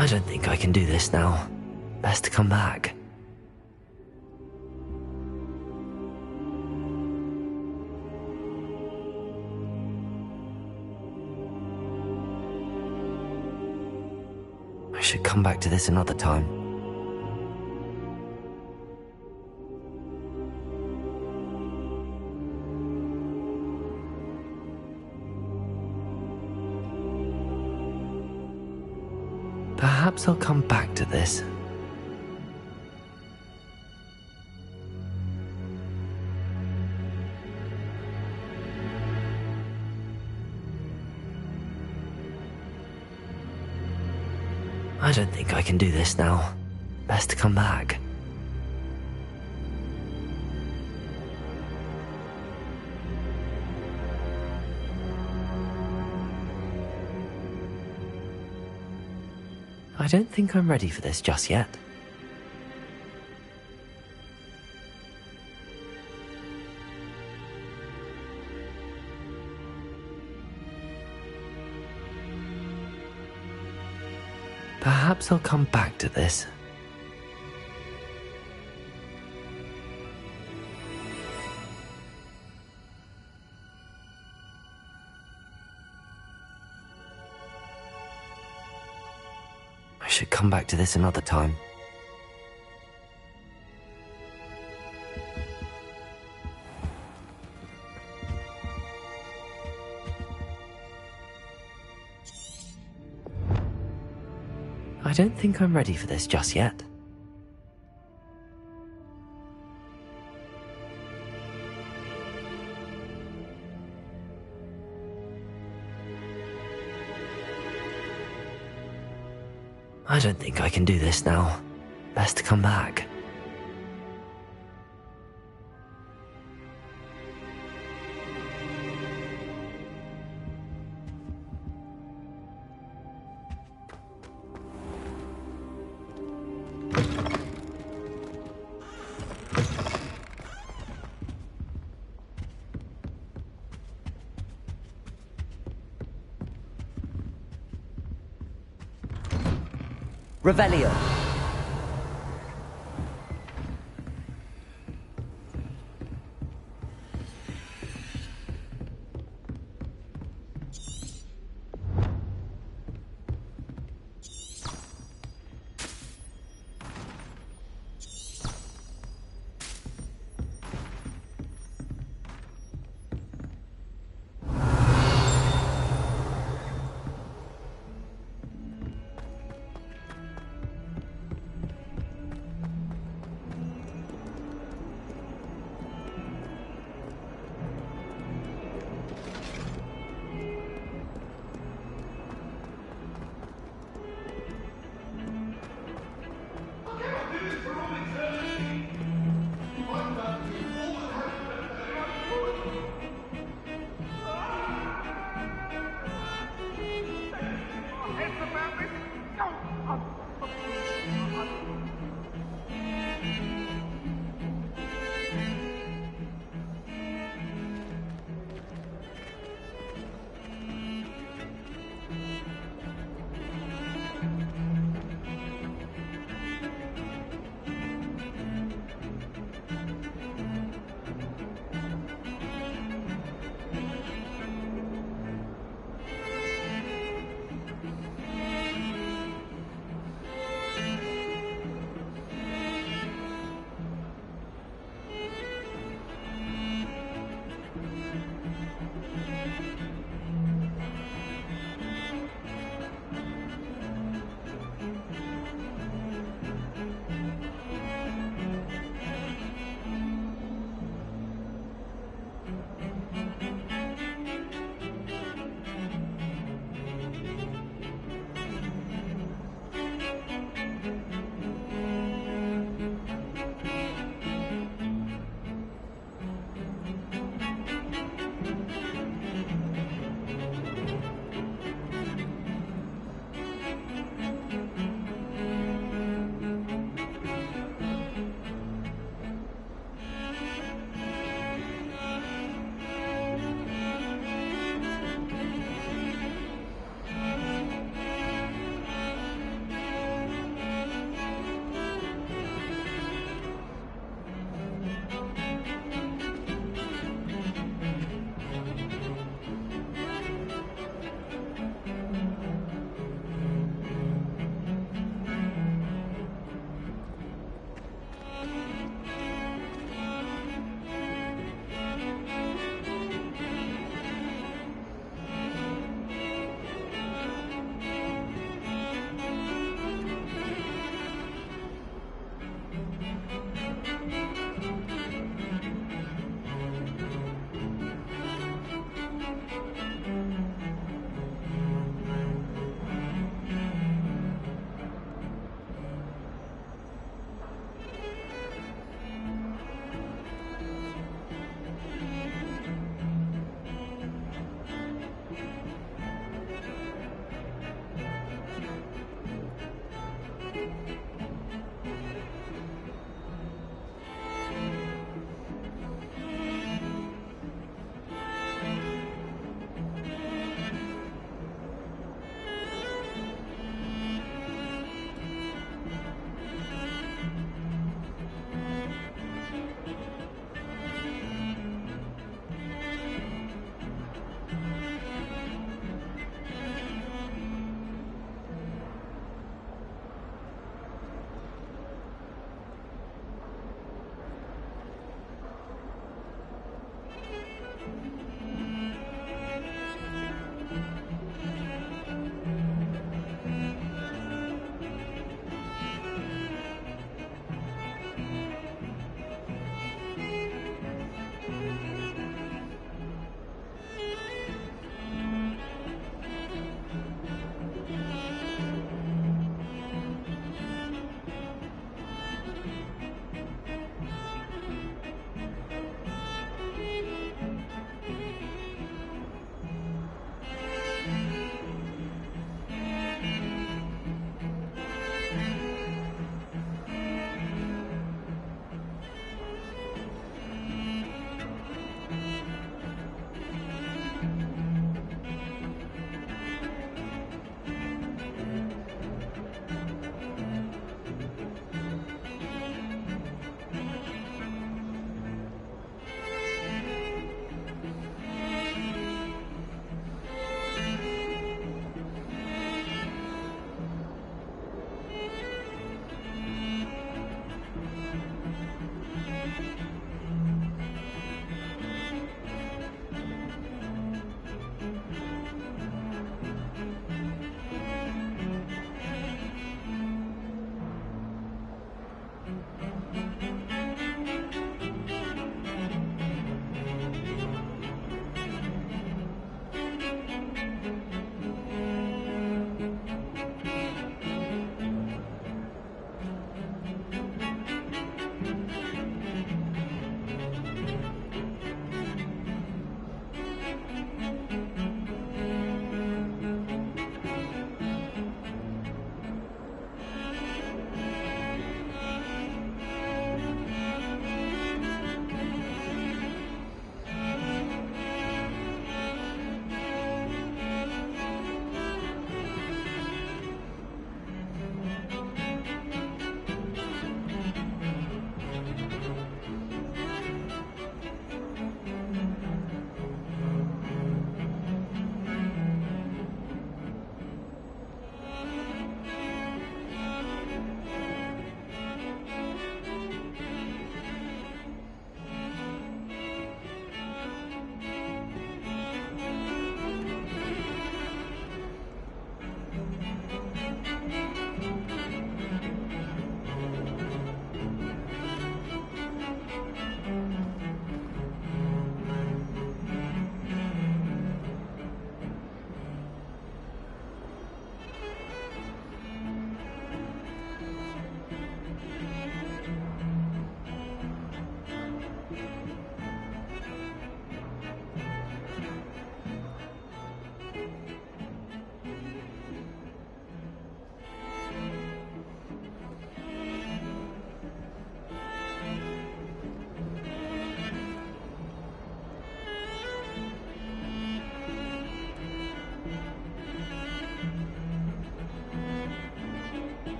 I don't think I can do this now. Best to come back. I should come back to this another time. Perhaps I'll come back to this. I don't think I can do this now. Best to come back. I don't think I'm ready for this just yet. Perhaps I'll come back to this. I should come back to this another time. I don't think I'm ready for this just yet. I don't think I can do this now. Best to come back. Revelio.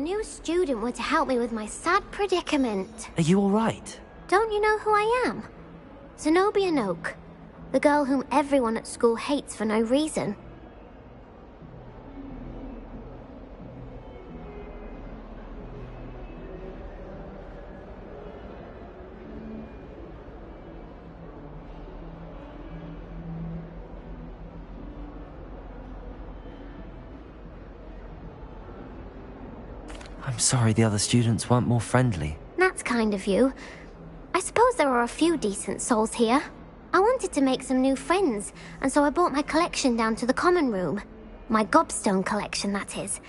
new student were to help me with my sad predicament. Are you alright? Don't you know who I am? Zenobia Noak, the girl whom everyone at school hates for no reason. I'm sorry the other students weren't more friendly. That's kind of you. I suppose there are a few decent souls here. I wanted to make some new friends, and so I brought my collection down to the common room. My gobstone collection, that is.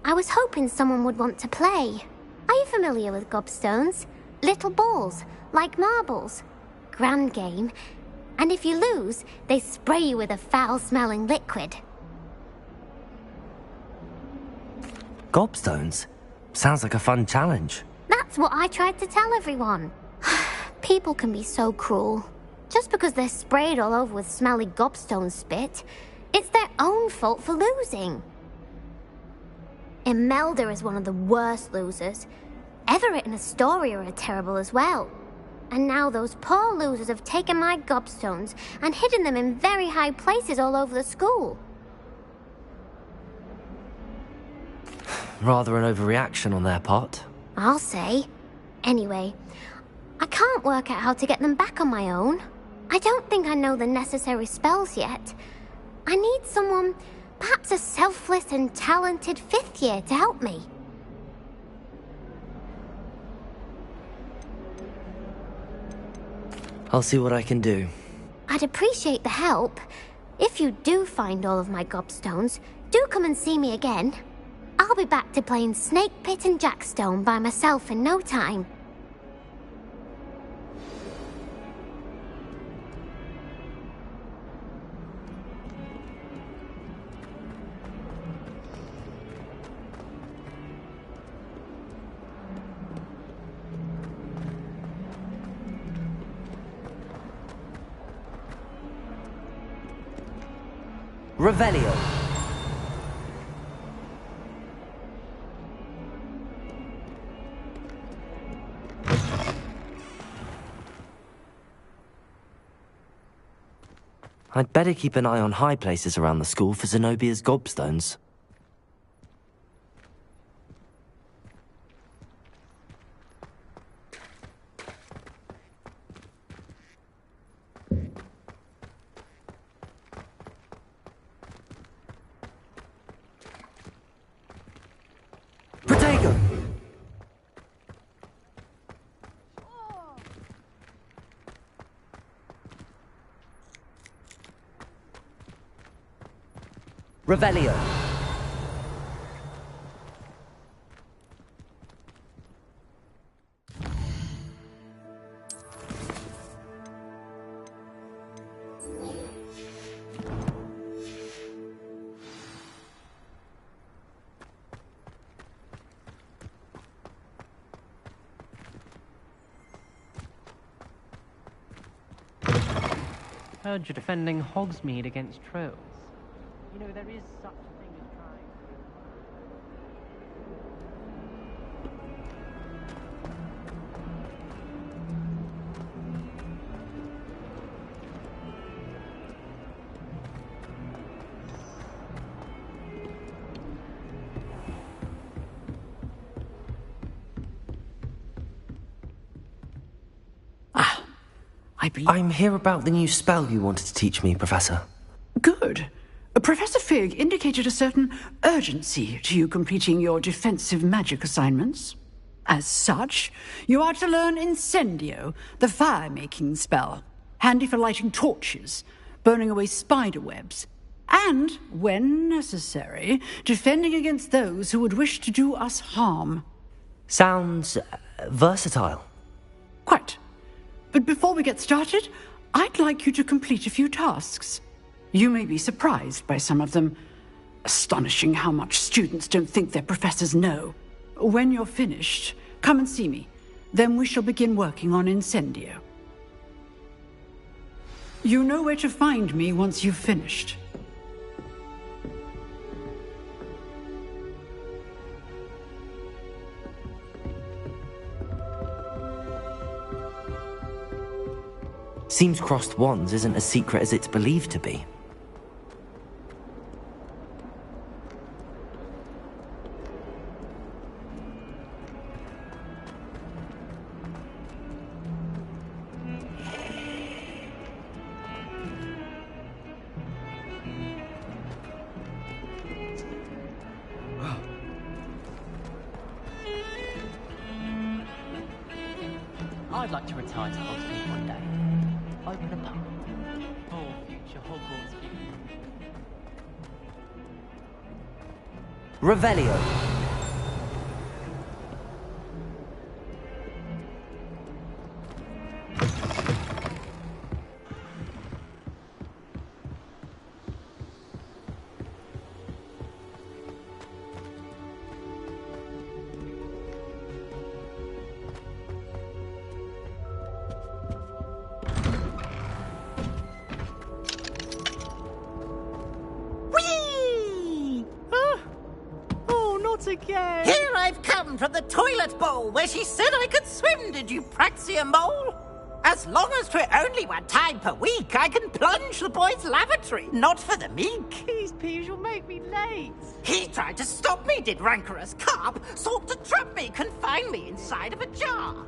I was hoping someone would want to play. Are you familiar with gobstones? Little balls, like marbles. Grand game. And if you lose, they spray you with a foul-smelling liquid. Gobstones? Sounds like a fun challenge. That's what I tried to tell everyone. People can be so cruel. Just because they're sprayed all over with smelly gobstone spit, it's their own fault for losing. Imelda is one of the worst losers. Everett and Astoria are terrible as well. And now those poor losers have taken my gobstones and hidden them in very high places all over the school. Rather an overreaction on their part. I'll say. Anyway, I can't work out how to get them back on my own. I don't think I know the necessary spells yet. I need someone, perhaps a selfless and talented fifth year to help me. I'll see what I can do. I'd appreciate the help. If you do find all of my gobstones, do come and see me again. I'll be back to playing Snake Pit and Jackstone by myself in no time. Revelio. I'd better keep an eye on high places around the school for Zenobia's gobstones. Protego! Revelio. Heard you're defending Hogsmeade against trolls. You know, there is such a thing as trying. I'm here about the new spell you wanted to teach me, Professor. Good. Professor Fig indicated a certain urgency to you completing your defensive magic assignments. As such, you are to learn Incendio, the fire-making spell, handy for lighting torches, burning away spider webs, and, when necessary, defending against those who would wish to do us harm. Sounds versatile. Quite. But before we get started, I'd like you to complete a few tasks. You may be surprised by some of them. Astonishing how much students don't think their professors know. When you're finished, come and see me. Then we shall begin working on Incendio. You know where to find me once you've finished. Seems crossed wands isn't as secret as it's believed to be. I'd like to retire to Hogsmeade one day. Open a pub. For future Hogwarts view. Revelio. Again. Here I've come from the toilet bowl where she said I could swim, did you praxia mole? As long as 'twere only one time per week, I can plunge the boy's lavatory, not for the meek. These peeves will make me late. He tried to stop me, did rancorous carp, sought to trap me, confine me inside of a jar.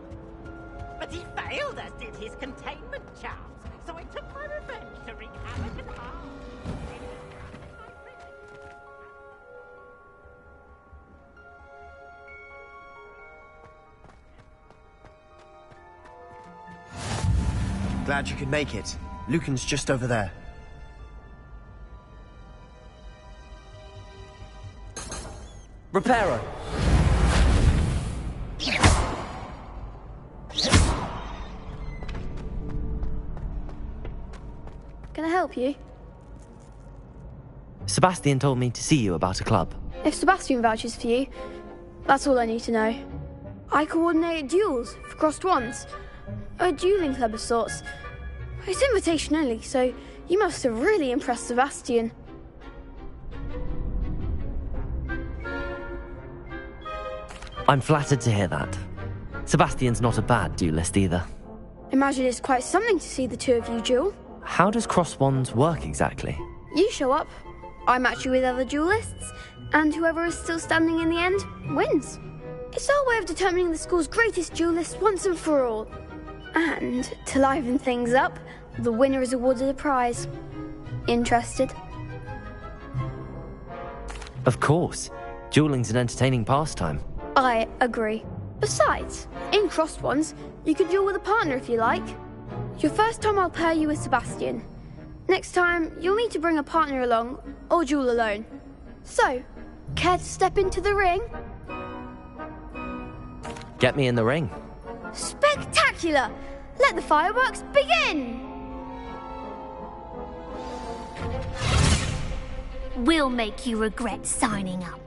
But he failed, as did his containment charms, so I took my revenge to wreak havoc and harm. Glad you could make it. Lucan's just over there. Reparo. Can I help you? Sebastian told me to see you about a club. If Sebastian vouches for you, that's all I need to know. I coordinate duels for crossed wands. A dueling club of sorts. It's invitation only, so you must have really impressed Sebastian. I'm flattered to hear that. Sebastian's not a bad duelist either. Imagine it's quite something to see the two of you duel. How does cross wands work exactly? You show up, I match you with other duelists, and whoever is still standing in the end wins. It's our way of determining the school's greatest duelist once and for all. And, to liven things up, the winner is awarded a prize. Interested? Of course. Dueling's an entertaining pastime. I agree. Besides, in crossed ones, you could duel with a partner if you like. Your first time I'll pair you with Sebastian. Next time, you'll need to bring a partner along, or duel alone. So, care to step into the ring? Get me in the ring. Spectacular! Let the fireworks begin! We'll make you regret signing up.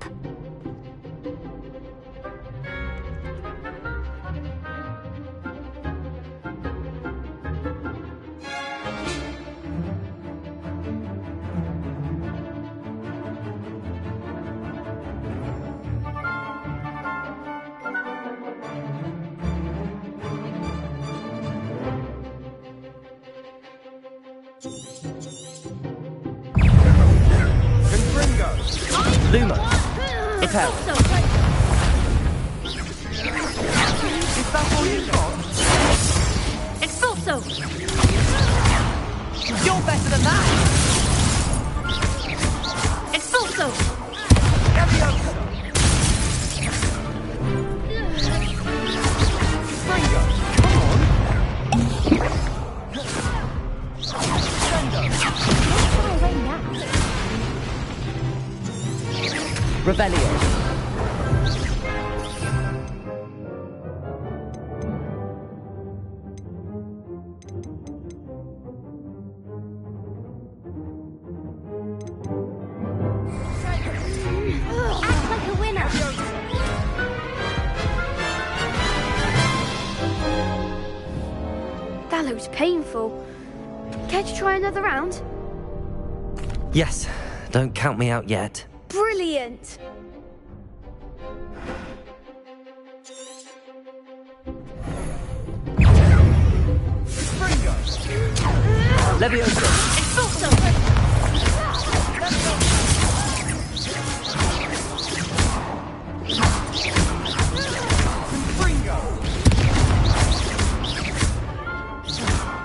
Luma, prepare. Is that all you got? Expulso! You're better than that! Expulso! Leviosa! Springo, come on! Revelio. Act like a winner! That looks painful. Care to try another round? Yes, don't count me out yet. Brilliant! Springo! Levioso!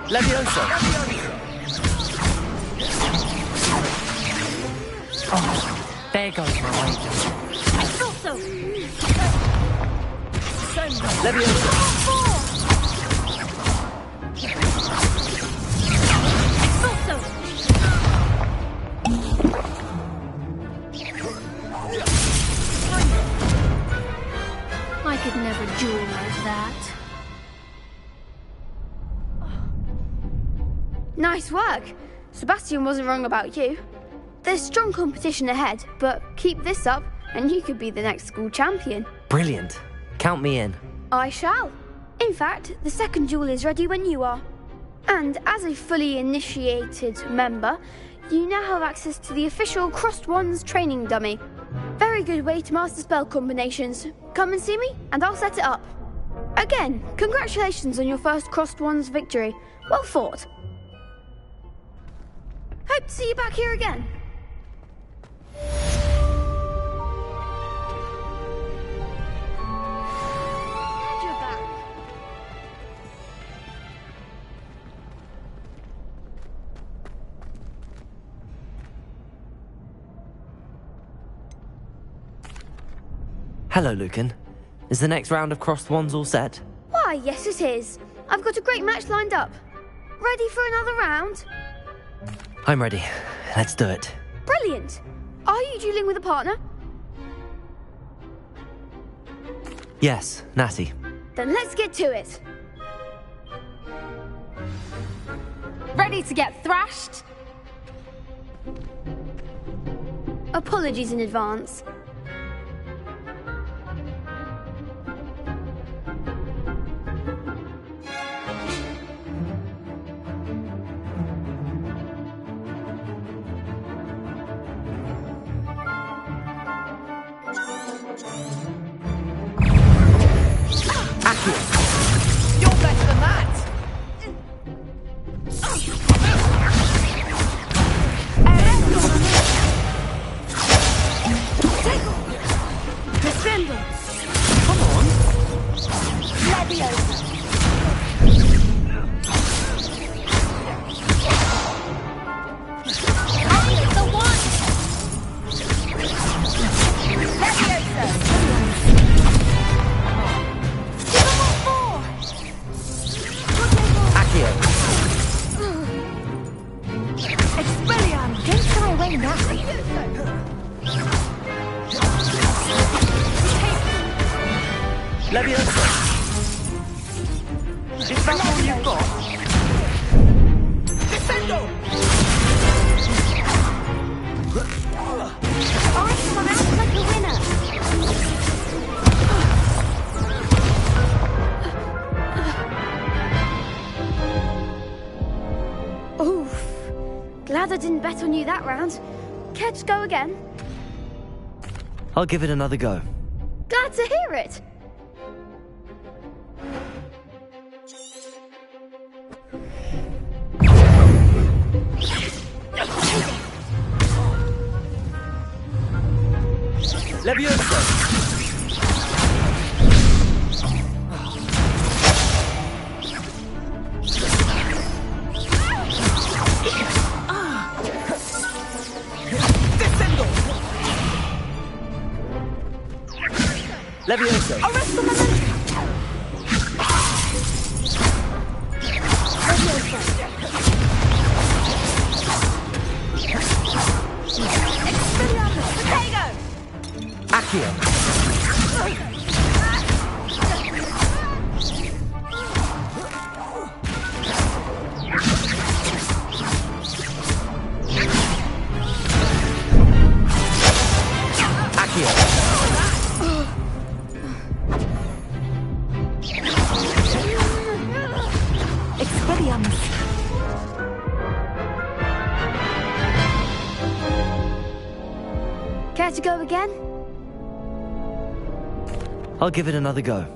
Levioso! Oh, there goes my wager. Levioso! I could never duel like that. Nice work. Sebastian wasn't wrong about you. There's strong competition ahead, but keep this up and you could be the next school champion. Brilliant. Count me in. I shall. In fact, the second duel is ready when you are. And as a fully initiated member, you now have access to the official Crossed Wands training dummy. Very good way to master spell combinations. Come and see me, and I'll set it up. Again, congratulations on your first Crossed Wands victory. Well fought. Hope to see you back here again. Glad you're back. Hello, Lucan. Is the next round of Crossed Wands all set? Why, yes it is. I've got a great match lined up. Ready for another round? I'm ready. Let's do it. Brilliant. Are you dueling with a partner? Yes, Natty. Then let's get to it. Ready to get thrashed? Apologies in advance. You're better than that! Descendo! Come on! Leviosa! The one! Leviosa! Accio. Expelliarmus! Don't shy away now. Leviosa. Is that all you've got? Descendo! I come out like a winner. Oof. Glad I didn't bet on you that round. Care to go again? I'll give it another go. Glad to hear it. Leviosa. Descendo! Leviosa. Arrest the momentum! Expelliarmus! Potato! Accio. Accio. Expelliarmus! Care to go again? I'll give it another go.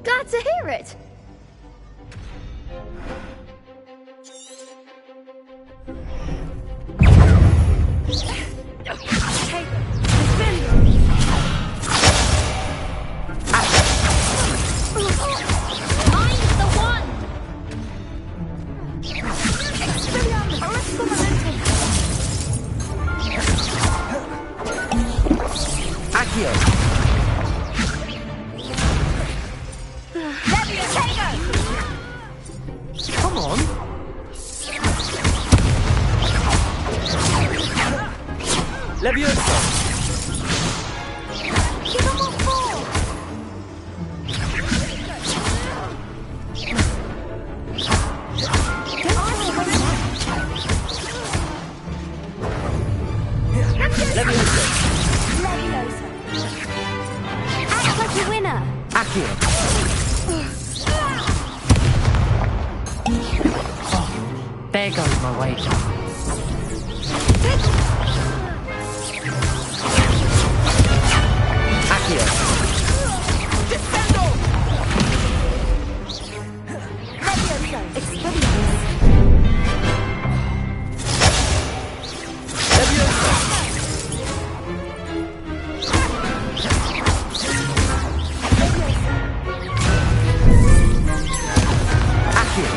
Glad to hear it. Leviosa! Give them a fall! Leviosa! Leviosa. Act like a winner! Accio! There goes my wager. Accio! Leviosa. Expelliarmus. Leviosa! Accio!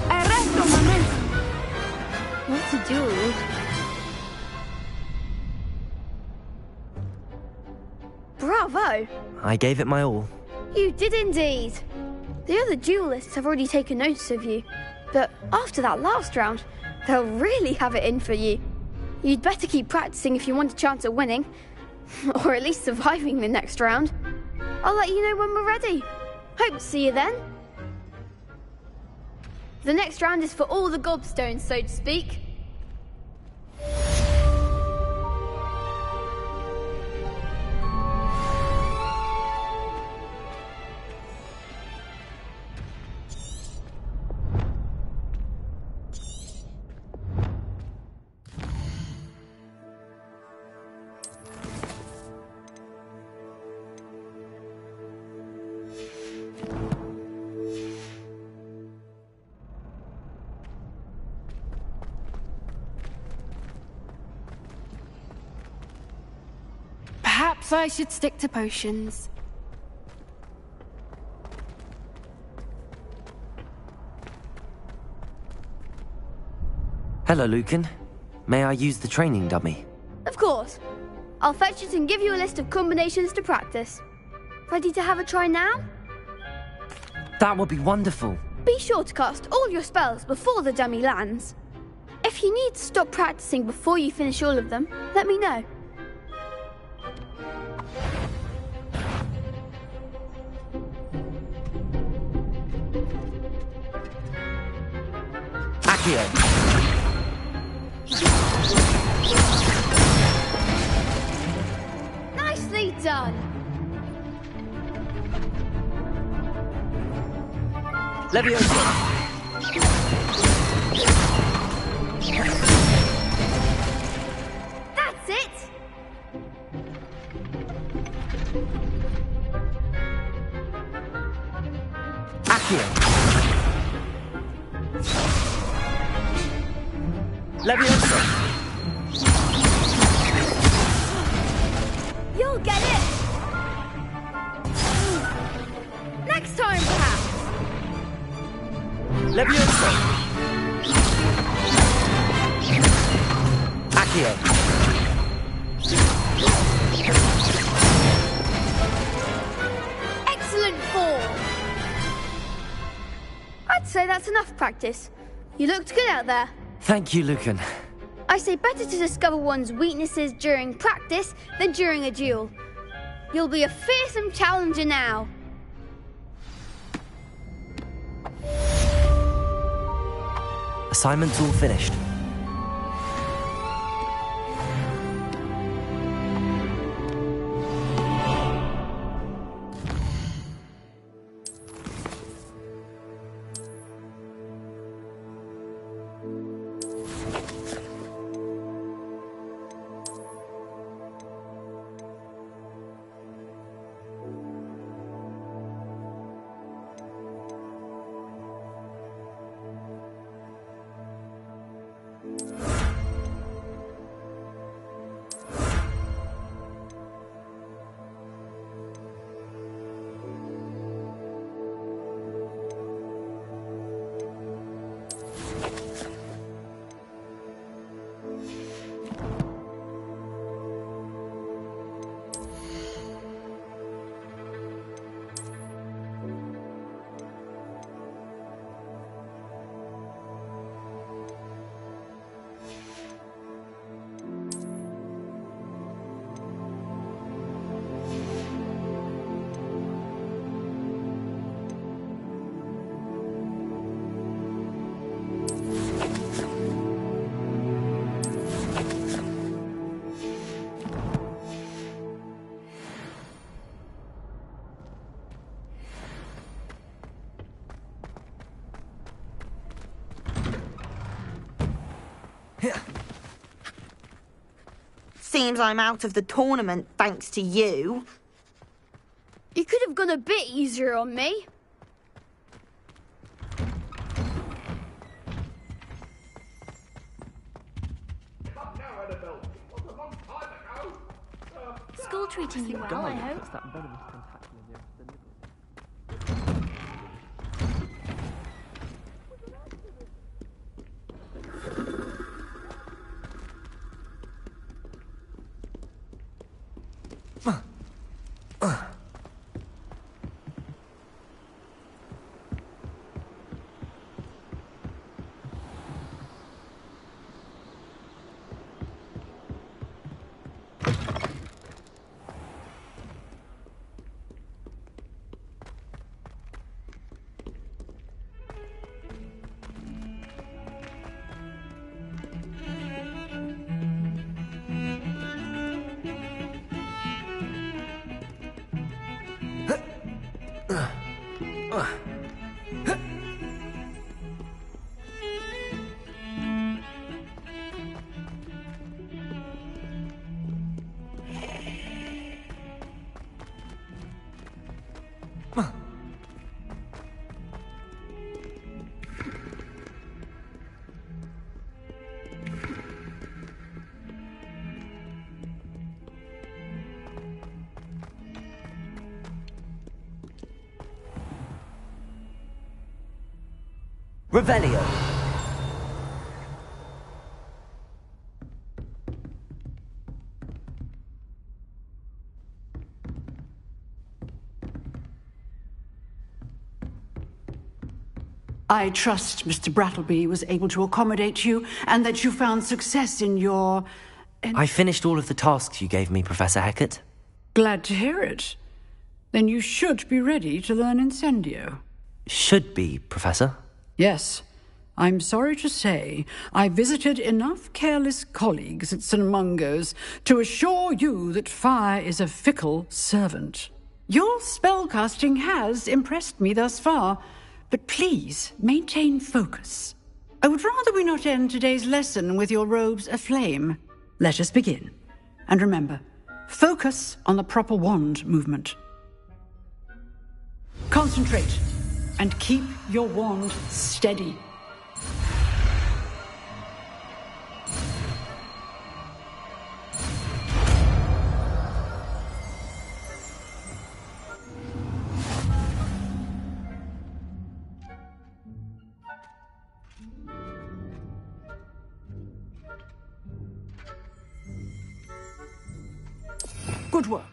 Arresto momento. What a duel. Bravo! I gave it my all. You did indeed. The other duelists have already taken notice of you, but after that last round, they'll really have it in for you. You'd better keep practicing if you want a chance at winning, or at least surviving the next round. I'll let you know when we're ready. Hope to see you then. The next round is for all the gobstones, so to speak. Perhaps I should stick to potions. Hello, Lucan. May I use the training dummy? Of course. I'll fetch it and give you a list of combinations to practice. Ready to have a try now? That would be wonderful. Be sure to cast all your spells before the dummy lands. If you need to stop practicing before you finish all of them, let me know. Accio! Nicely done. Leviosa! That's it. Accio! Leviosa! You'll get it. Next time, perhaps. Leviosa! Accio! Excellent fall. I'd say that's enough practice. You looked good out there. Thank you, Lucan. I say better to discover one's weaknesses during practice than during a duel. You'll be a fearsome challenger now. Assignment's all finished. Seems I'm out of the tournament thanks to you. You could have gone a bit easier on me. School treating you well, I hope. Revelio. I trust Mr. Brattleby was able to accommodate you and that you found success in your... I finished all of the tasks you gave me, Professor Hecat. Glad to hear it. Then you should be ready to learn Incendio. Should be, Professor. Yes. I'm sorry to say I visited enough careless colleagues at St. Mungo's to assure you that fire is a fickle servant. Your spellcasting has impressed me thus far, but please maintain focus. I would rather we not end today's lesson with your robes aflame. Let us begin. And remember, focus on the proper wand movement. Concentrate and keep your wand steady. Good work.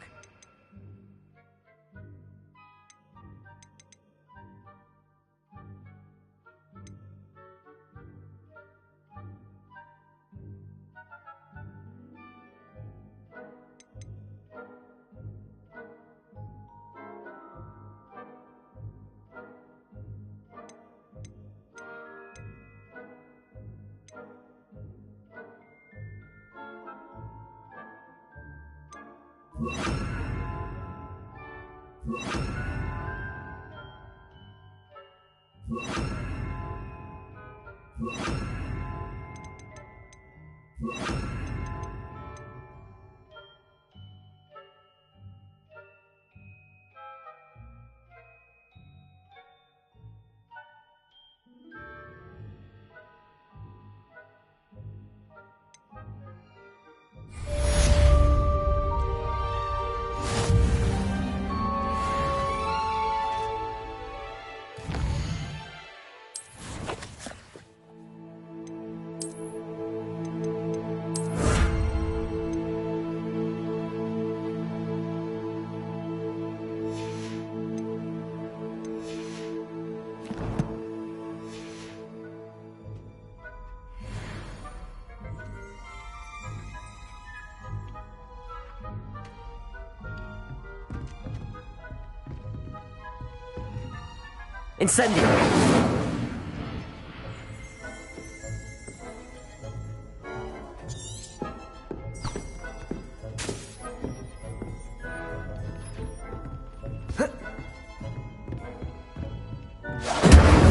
Incendio!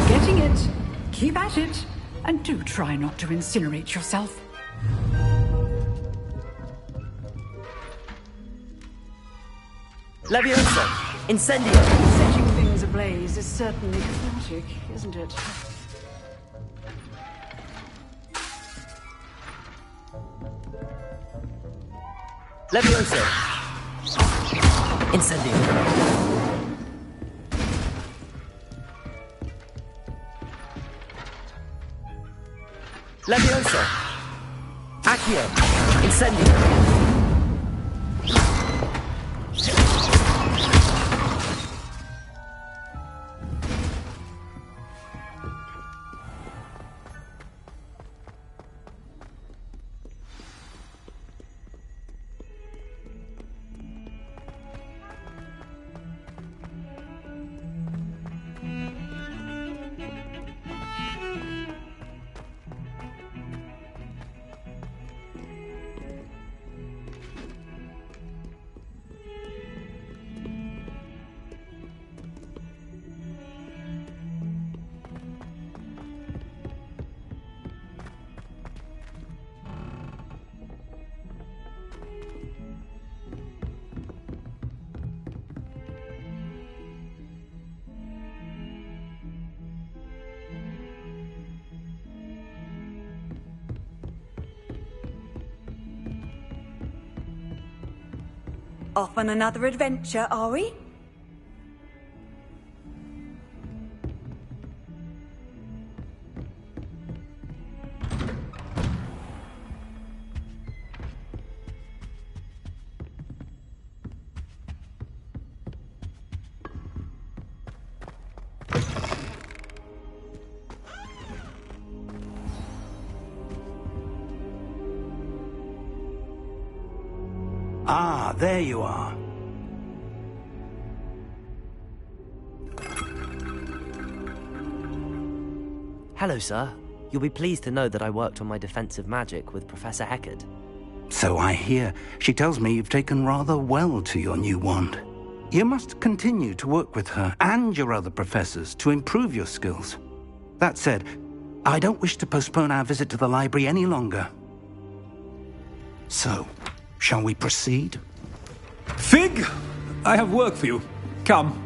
Getting it. Keep at it. And do try not to incinerate yourself. Leviosa! Incendio! Setting things ablaze is certainly cathartic, isn't it? Leviosa! Incendio! Leviosa! Accio! Incendio! Off on another adventure, are we? Ah, there you are. Hello, sir. You'll be pleased to know that I worked on my defensive magic with Professor Heckard. So I hear. She tells me you've taken rather well to your new wand. You must continue to work with her and your other professors to improve your skills. That said, I don't wish to postpone our visit to the library any longer. So, shall we proceed? Fig! I have work for you. Come.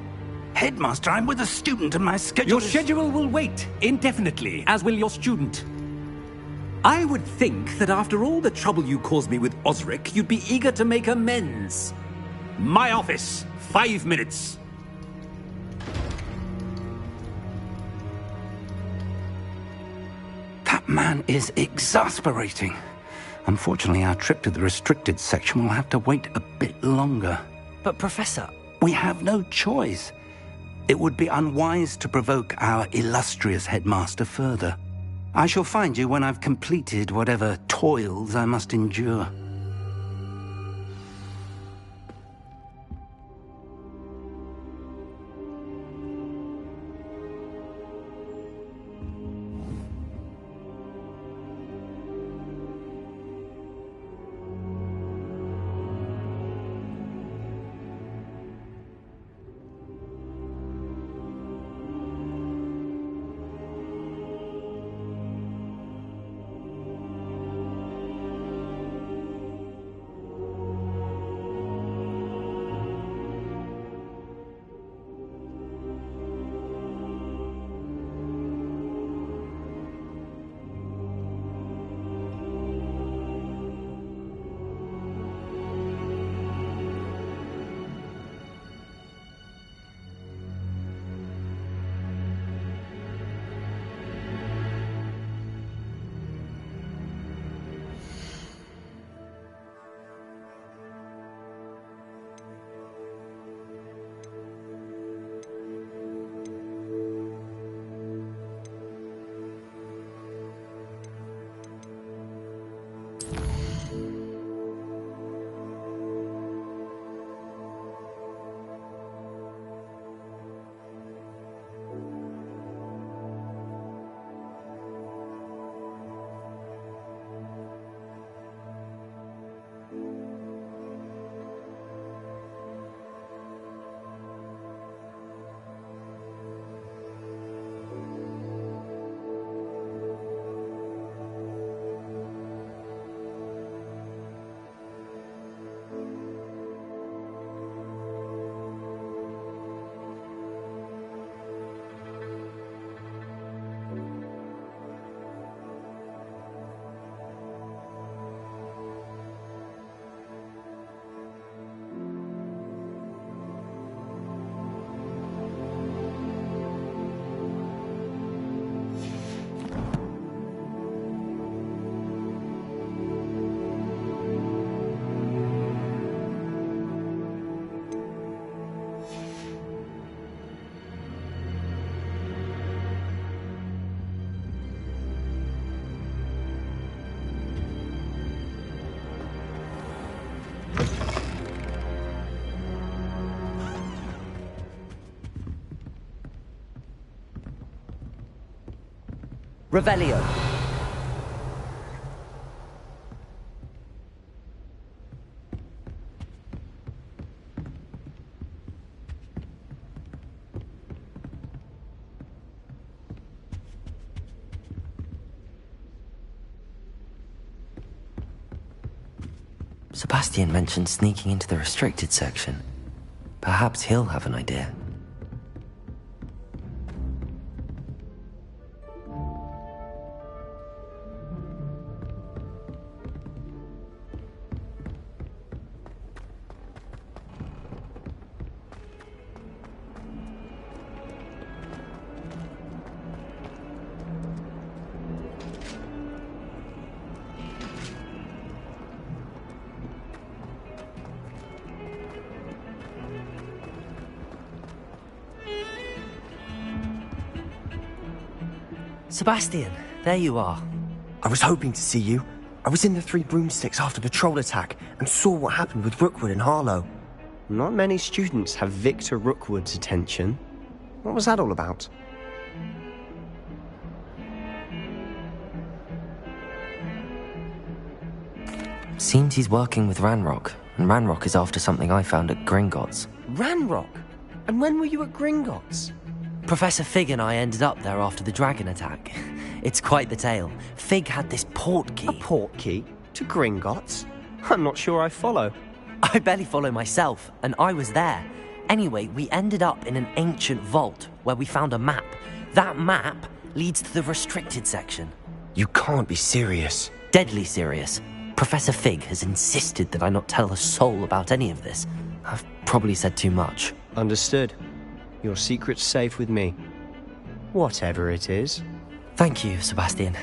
Headmaster, I'm with a student and my schedule Your schedule will wait indefinitely, as will your student. I would think that after all the trouble you caused me with Osric, you'd be eager to make amends. My office, 5 minutes. That man is exasperating. Unfortunately, our trip to the restricted section will have to wait a bit longer. But, Professor... We have no choice. It would be unwise to provoke our illustrious headmaster further. I shall find you when I've completed whatever toils I must endure. Revelio. Sebastian mentioned sneaking into the restricted section. Perhaps he'll have an idea. Sebastian, there you are. I was hoping to see you. I was in the Three Broomsticks after the troll attack and saw what happened with Rookwood and Harlow. Not many students have Victor Rookwood's attention. What was that all about? Seems he's working with Ranrock, and Ranrock is after something I found at Gringotts. Ranrock? And when were you at Gringotts? Professor Fig and I ended up there after the dragon attack. It's quite the tale. Fig had this port key. A port key? To Gringotts? I'm not sure I follow. I barely follow myself, and I was there. Anyway, we ended up in an ancient vault where we found a map. That map leads to the restricted section. You can't be serious. Deadly serious. Professor Fig has insisted that I not tell a soul about any of this. I've probably said too much. Understood. Your secret's safe with me. Whatever it is. Thank you, Sebastian.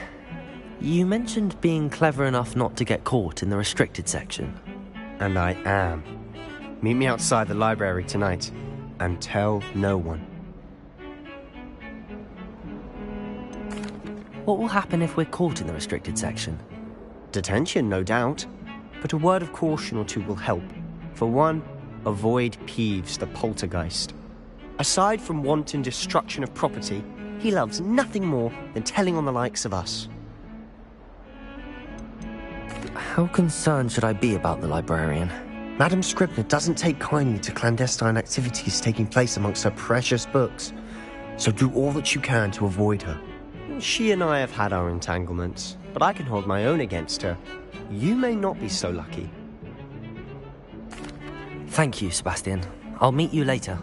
You mentioned being clever enough not to get caught in the restricted section. And I am. Meet me outside the library tonight, and tell no one. What will happen if we're caught in the restricted section? Detention, no doubt. But a word of caution or two will help. For one, avoid Peeves the poltergeist. Aside from wanton destruction of property, he loves nothing more than telling on the likes of us. How concerned should I be about the librarian? Madam Scribner doesn't take kindly to clandestine activities taking place amongst her precious books, so do all that you can to avoid her. She and I have had our entanglements, but I can hold my own against her. You may not be so lucky. Thank you, Sebastian. I'll meet you later.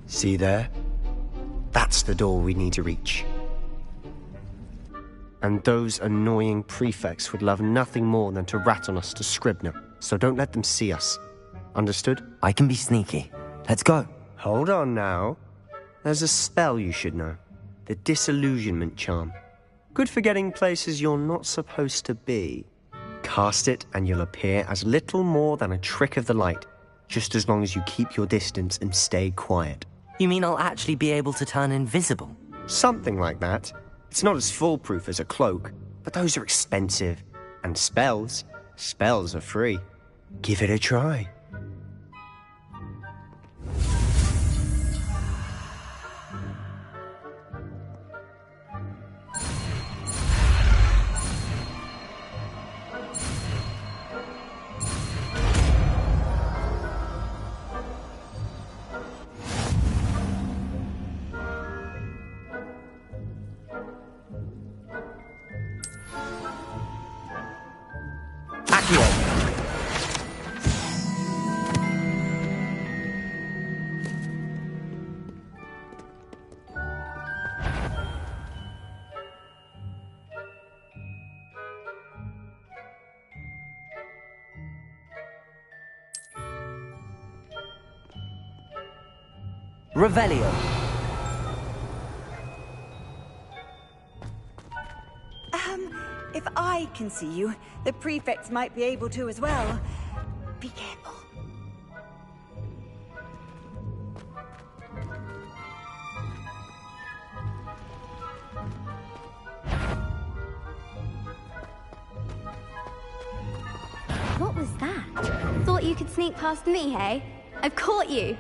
See there? That's the door we need to reach. And those annoying prefects would love nothing more than to rat on us to Scribner, so don't let them see us. Understood? I can be sneaky. Let's go. Hold on now. There's a spell you should know. The Disillusionment Charm. Good for getting places you're not supposed to be. Cast it and you'll appear as little more than a trick of the light, just as long as you keep your distance and stay quiet. You mean I'll actually be able to turn invisible? Something like that. It's not as foolproof as a cloak, but those are expensive. And spells are free. Give it a try. Accio. Revelio. If I can see you, the prefects might be able to as well. Be careful. What was that? Thought you could sneak past me, hey? I've caught you!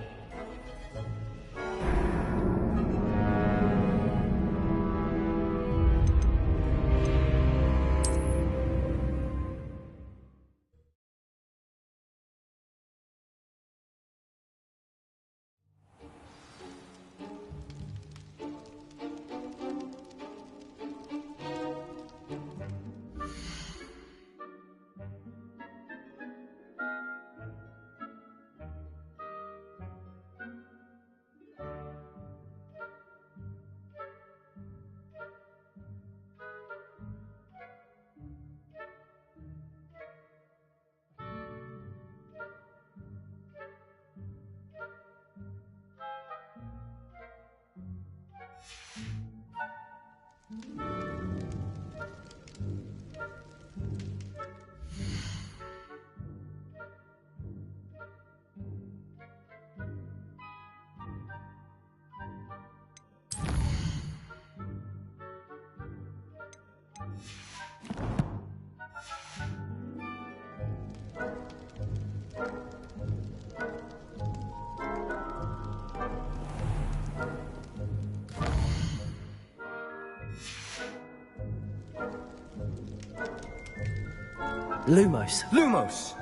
Lumos. Lumos!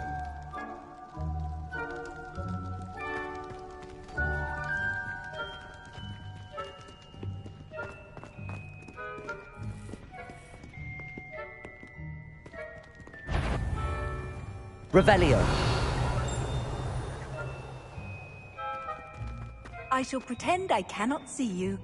Revelio. I shall pretend I cannot see you.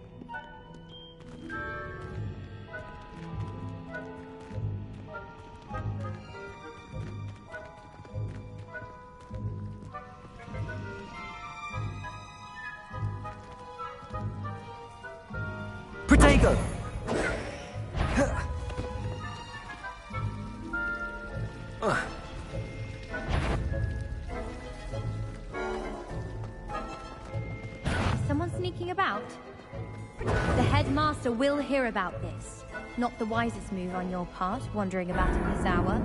Protego. Someone sneaking about? The headmaster will hear about this. Not the wisest move on your part, wandering about at this hour.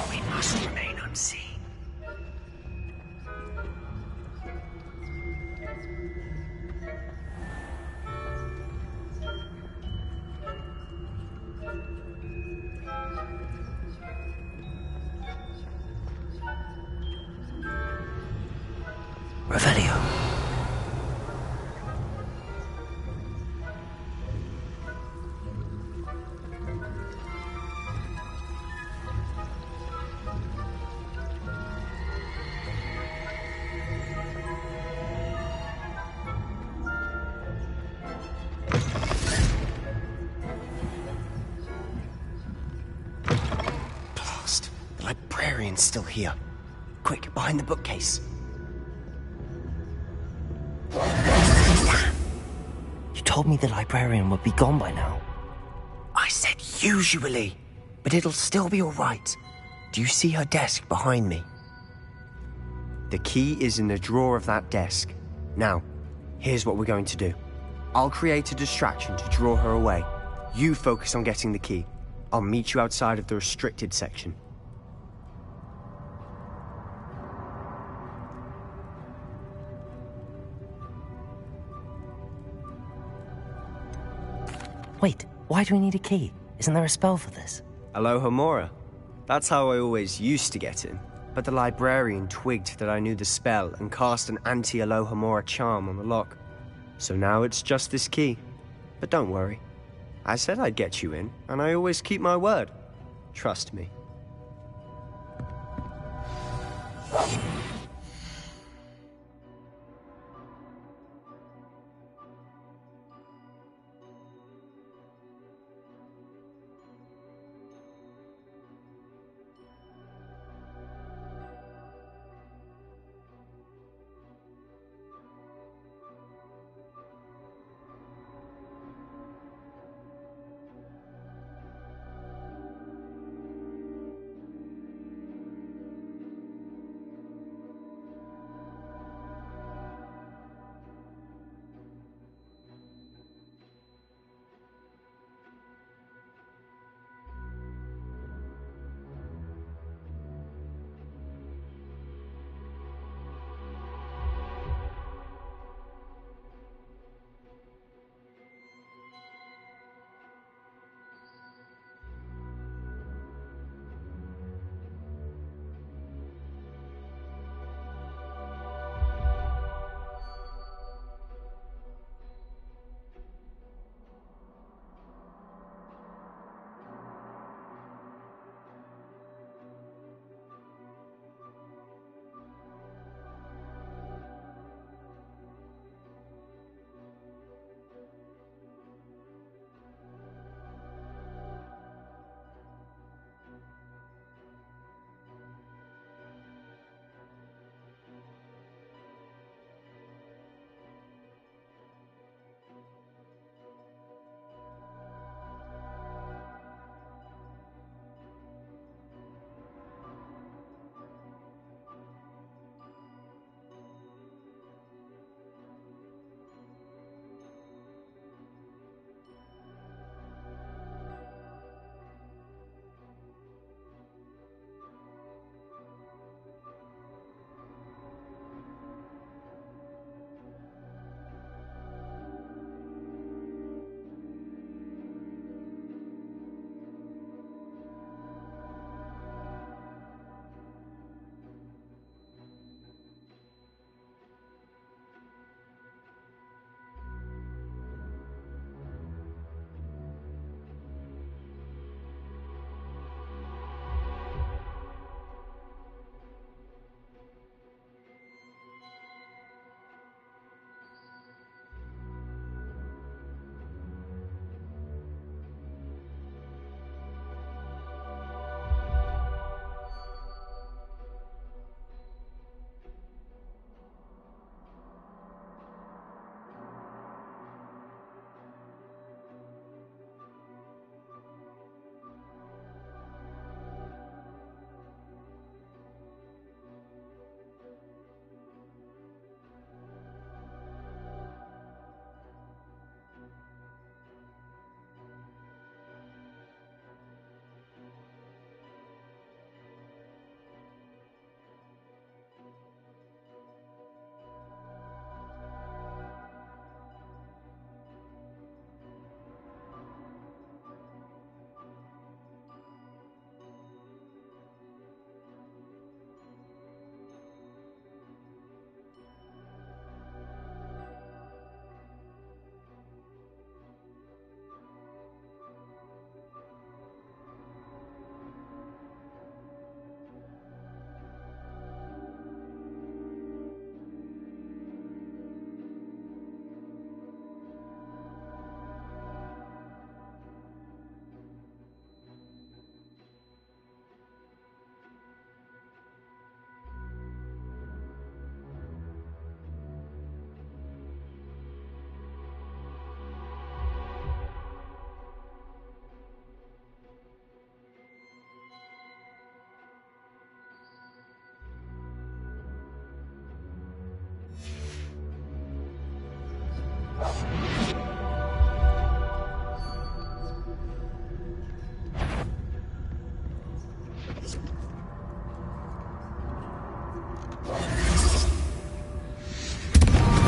We must remain unseen. Revelio. Blast. The librarian's still here. Quick, behind the bookcase. Damn. You told me the librarian would be gone by now. I said usually, but it'll still be alright. Do you see her desk behind me? The key is in the drawer of that desk. Now, here's what we're going to do. I'll create a distraction to draw her away. You focus on getting the key. I'll meet you outside of the restricted section. Wait, why do we need a key? Isn't there a spell for this? Alohomora. That's how I always used to get in. But the librarian twigged that I knew the spell and cast an anti-Alohomora charm on the lock. So now it's just this key. But don't worry. I said I'd get you in, and I always keep my word. Trust me. The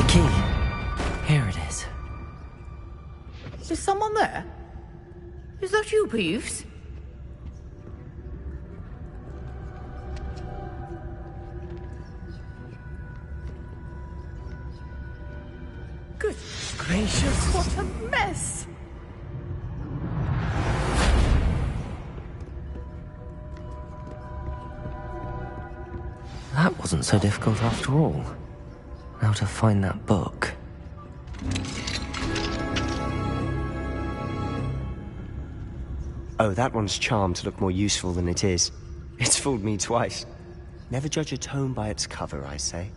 key. Here it is. Is someone there? Is that you, Peeves? Good gracious, what a mess! That wasn't so difficult after all. Now to find that book. Oh, that one's charmed to look more useful than it is. It's fooled me twice. Never judge a tome by its cover, I say.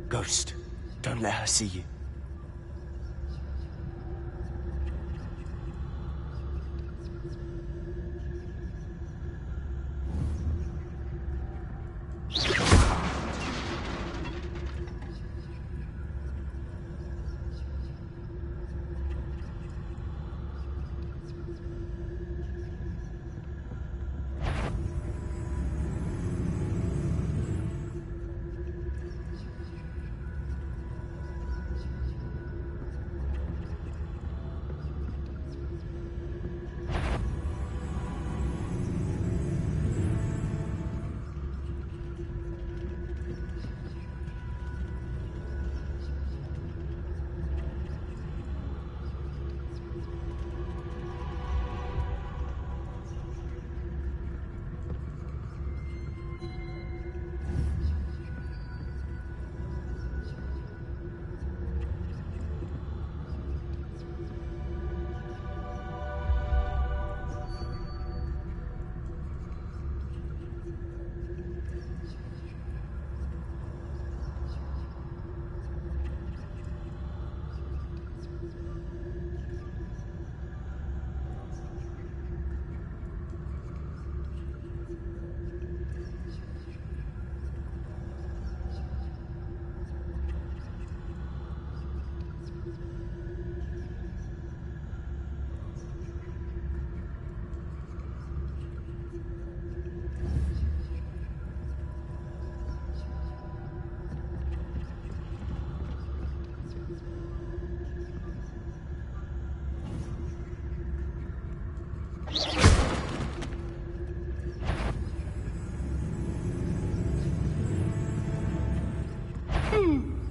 Ghost, don't let her see you.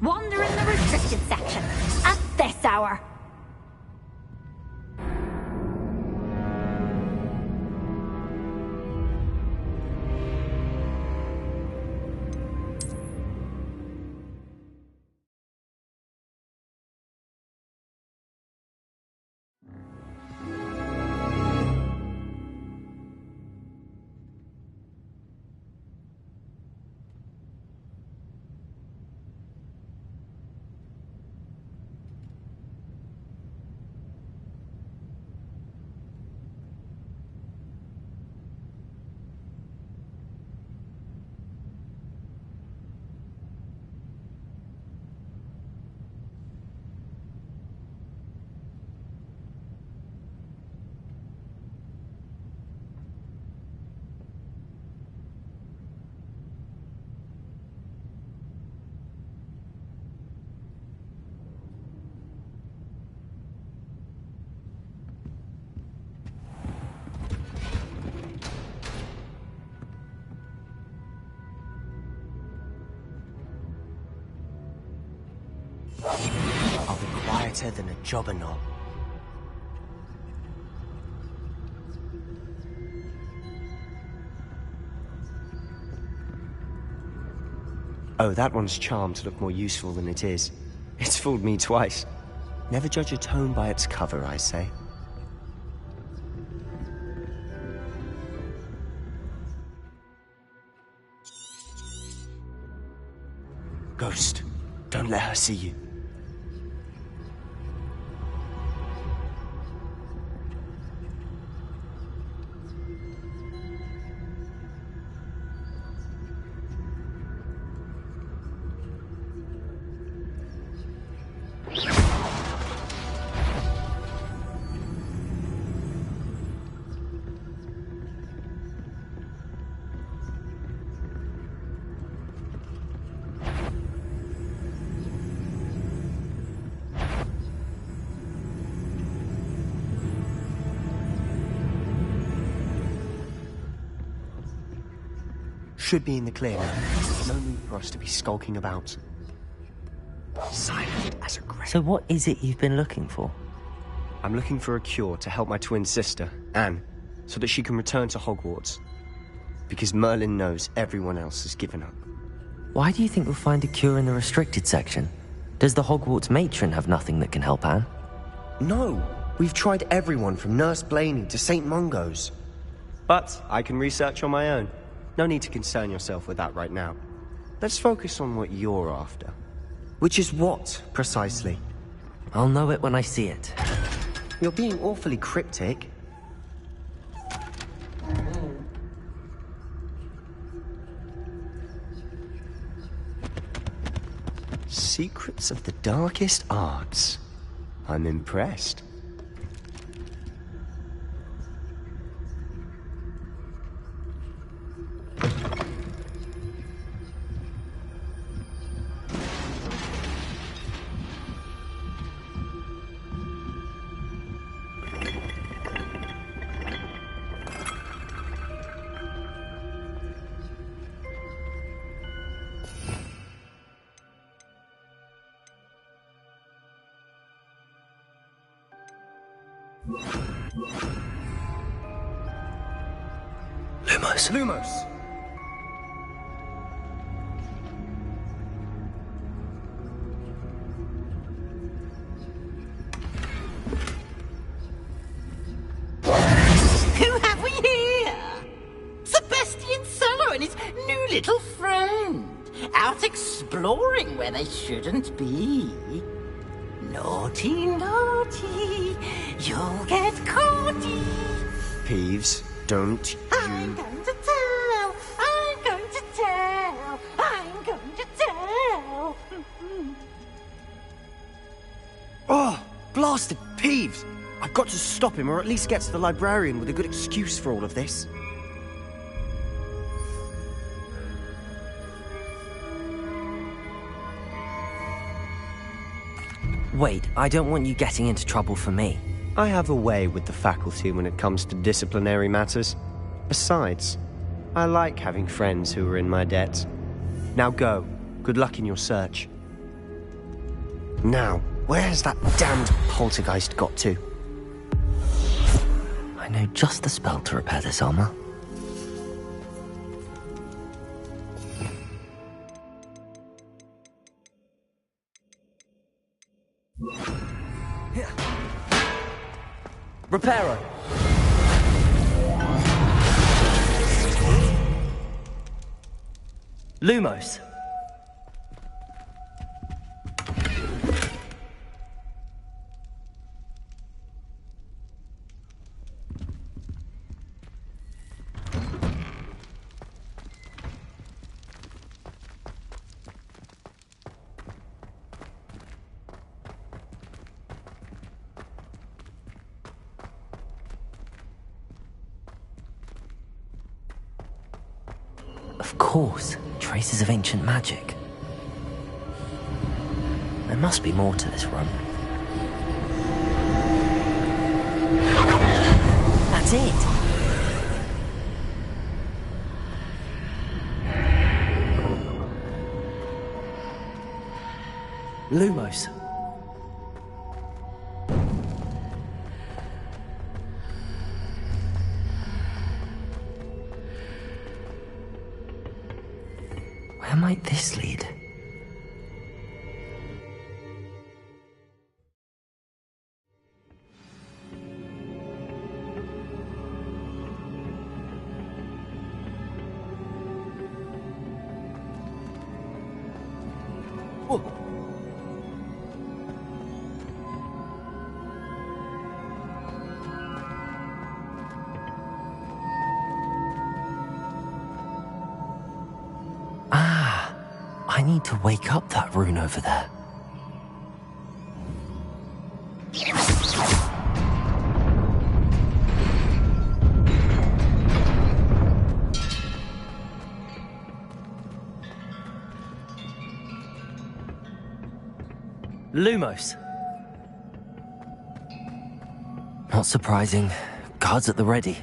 Wander in the restricted section at this hour. I'll be quieter than a jobber knob. Oh, that one's charmed to look more useful than it is. It's fooled me twice. Never judge a tome by its cover, I say. Ghost, don't let her see you. Should be in the clear now. No need for us to be skulking about. Silent as a grave. So what is it you've been looking for? I'm looking for a cure to help my twin sister, Anne, so that she can return to Hogwarts. Because Merlin knows everyone else has given up. Why do you think we'll find a cure in the restricted section? Does the Hogwarts matron have nothing that can help Anne? No! We've tried everyone from Nurse Blaney to St. Mungo's. But I can research on my own. No need to concern yourself with that right now. Let's focus on what you're after. Which is what, precisely? I'll know it when I see it. You're being awfully cryptic. Secrets of the darkest arts. I'm impressed. Lumos. Lumos! Who have we here? Sebastian Cello and his new little friend. Out exploring where they shouldn't be. Naughty, naughty. You'll get caughty. Peeves, don't I'm going to tell. I'm going to tell. I'm going to tell. Oh, blasted Peeves! I've got to stop him, or at least get to the librarian with a good excuse for all of this. Wait, I don't want you getting into trouble for me. I have a way with the faculty when it comes to disciplinary matters. Besides, I like having friends who are in my debt. Now go. Good luck in your search. Now, where has that damned poltergeist got to? I know just the spell to repair this armor. Reparo! Lumos! Of course, traces of ancient magic. There must be more to this room. That's it! Lumos. Where might this lead? need to wake up that rune over there. Lumos. Not surprising. Guards at the ready.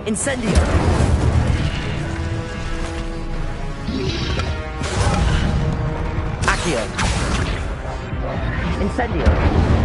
Incendio! Accio! Incendio!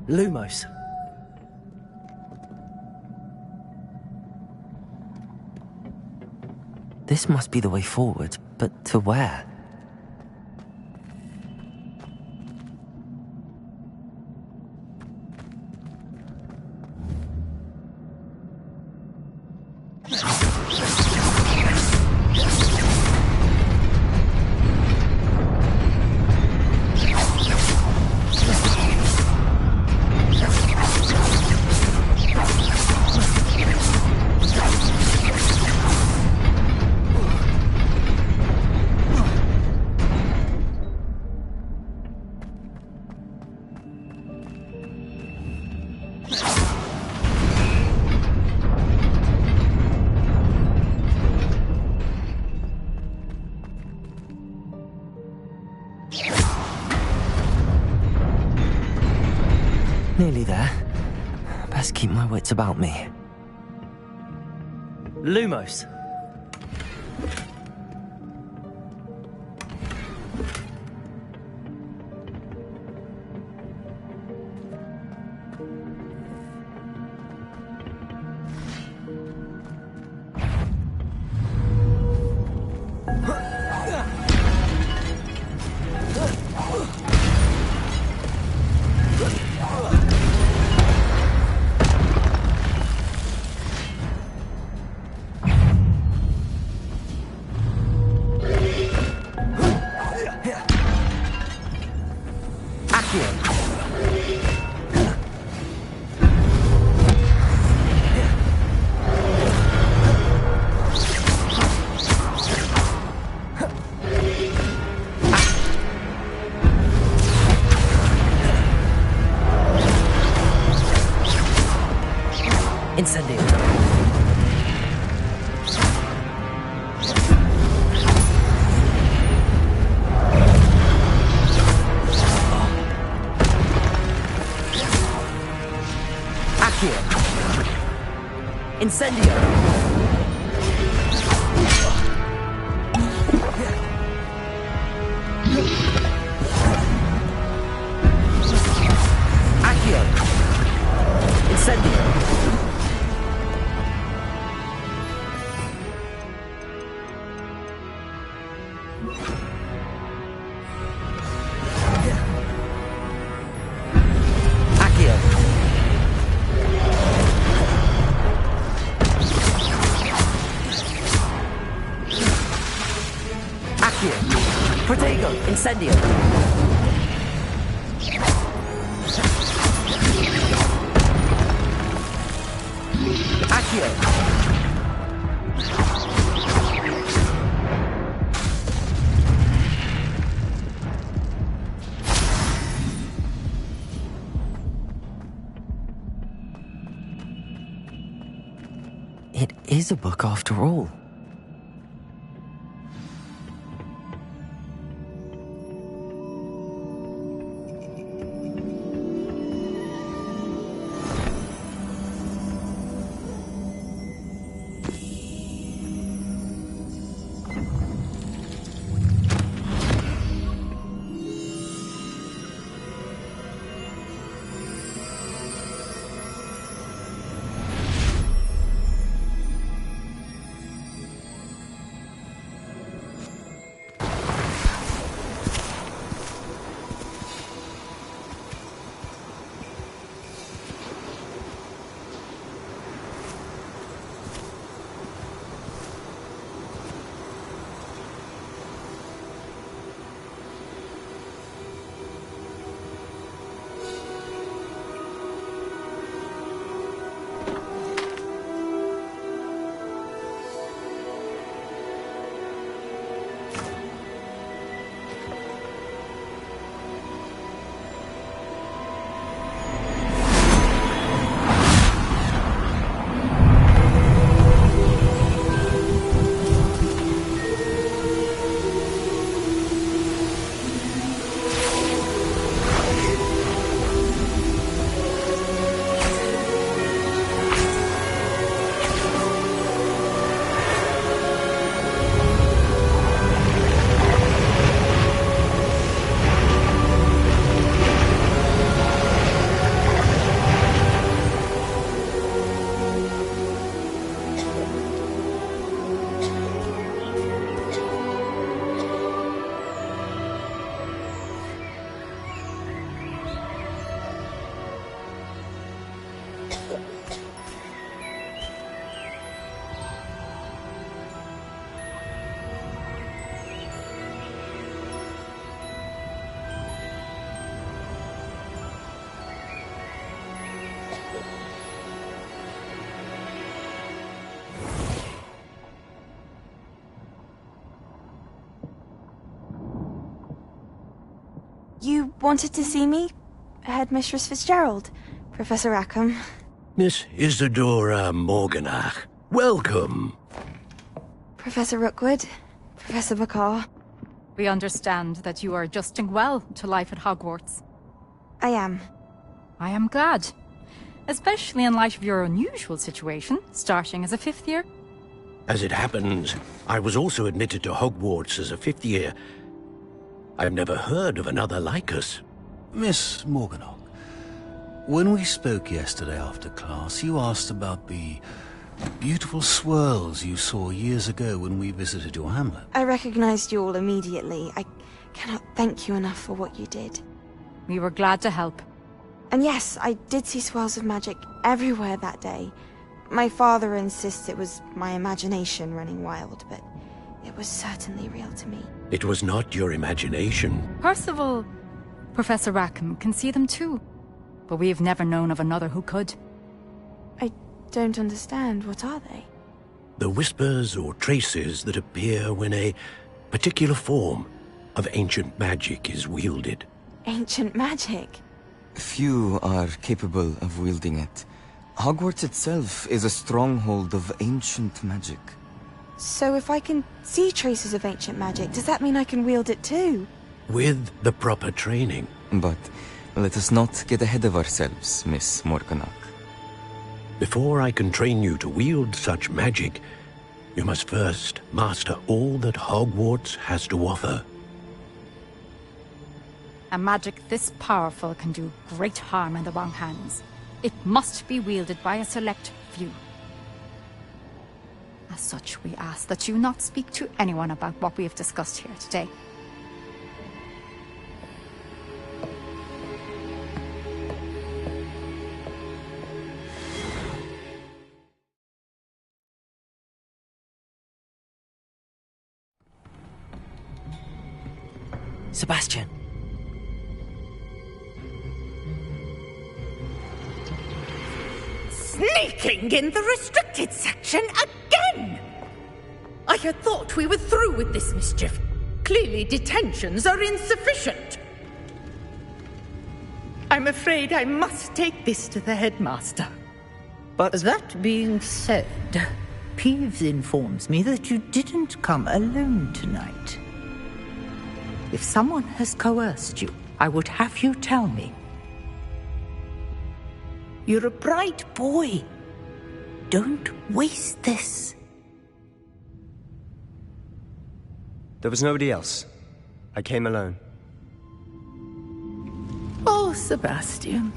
Lumos. This must be the way forward, but to where? Nearly there. Best keep my wits about me. Lumos. Incendio. Accio. Incendio. Accio. Incendio. Accio. Accio. Protego. Incendio. Accio. It is a book after all. You wanted to see me? Headmistress Fitzgerald? Professor Rackham? Miss Isadora Morganach, welcome. Professor Rookwood? Professor Bakar? We understand that you are adjusting well to life at Hogwarts. I am. I am glad. Especially in light of your unusual situation, starting as a 5th year. As it happens, I was also admitted to Hogwarts as a 5th year. I've never heard of another like us. Miss Morganach, when we spoke yesterday after class, you asked about the beautiful swirls you saw years ago when we visited your hamlet. I recognized you all immediately. I cannot thank you enough for what you did. We were glad to help. And yes, I did see swirls of magic everywhere that day. My father insists it was my imagination running wild, but it was certainly real to me. It was not your imagination. Percival, Professor Rackham can see them too. But we have never known of another who could. I don't understand. What are they? The whispers or traces that appear when a particular form of ancient magic is wielded. Ancient magic? Few are capable of wielding it. Hogwarts itself is a stronghold of ancient magic. So if I can see traces of ancient magic, does that mean I can wield it too? With the proper training. But let us not get ahead of ourselves, Miss Morganach. Before I can train you to wield such magic, you must first master all that Hogwarts has to offer. A magic this powerful can do great harm in the wrong hands. It must be wielded by a select few. As such, we ask that you not speak to anyone about what we have discussed here today. Sebastian. Sneaking in the restricted section again! I had thought we were through with this mischief. Clearly detentions are insufficient. I'm afraid I must take this to the headmaster. But that being said, Peeves informs me that you didn't come alone tonight. If someone has coerced you, I would have you tell me. You're a bright boy. Don't waste this. There was nobody else. I came alone. Oh, Sebastian.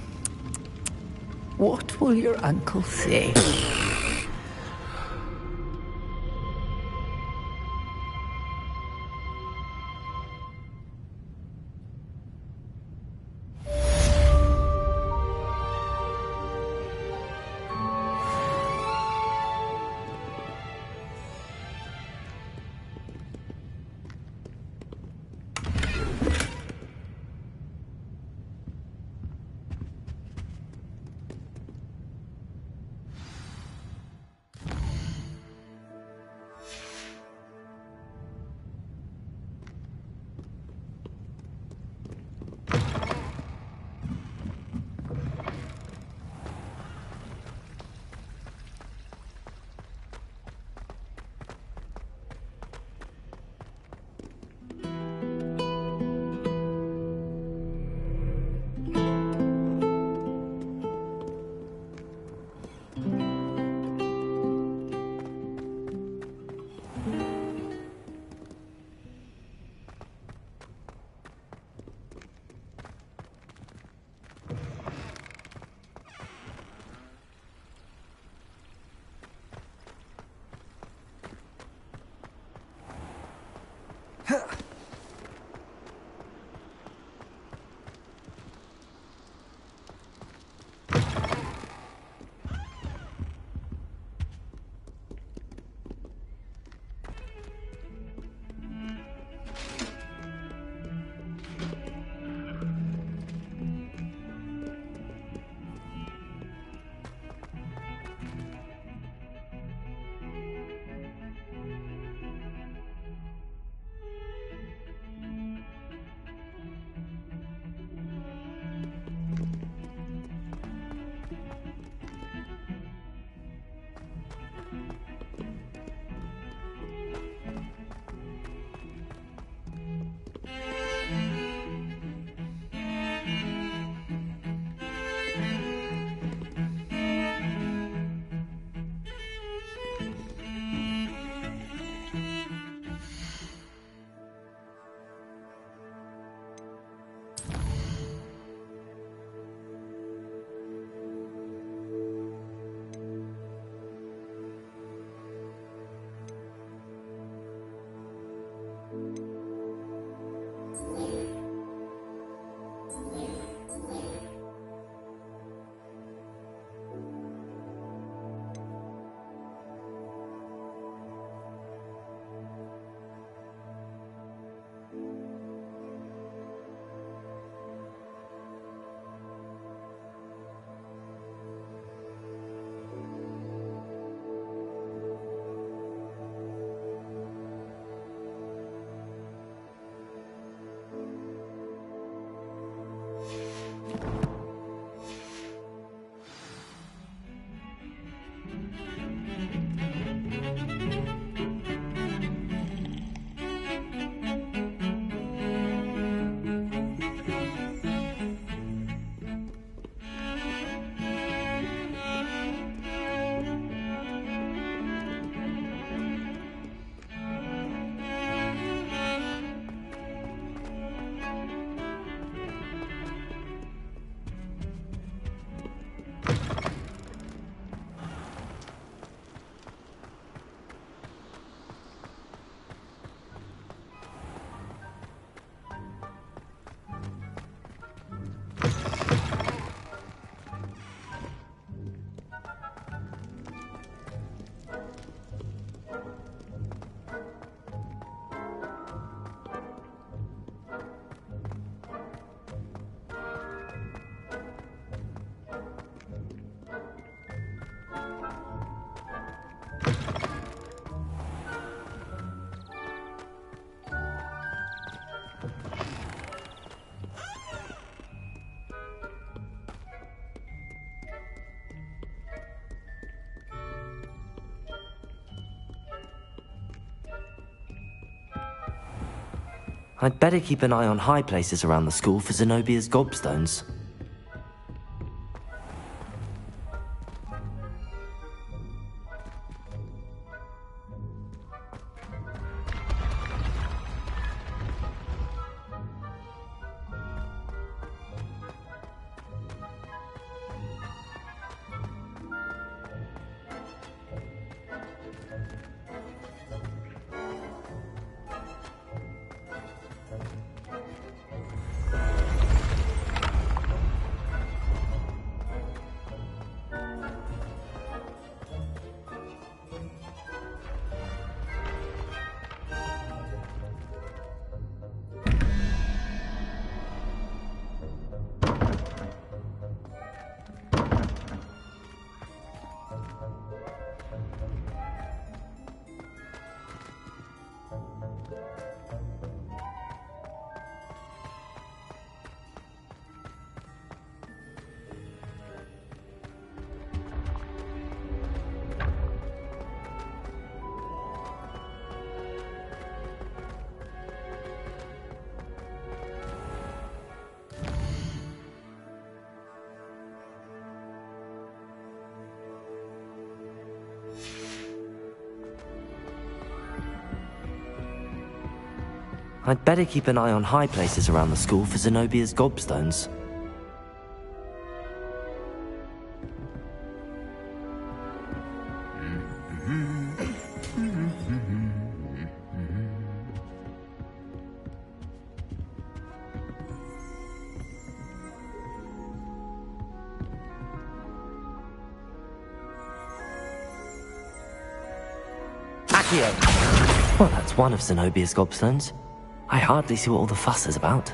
What will your uncle say? I'd better keep an eye on high places around the school for Zenobia's gobstones. I'd better keep an eye on high places around the school for Zenobia's gobstones. Accio! Well, that's one of Zenobia's gobstones. I hardly see what all the fuss is about.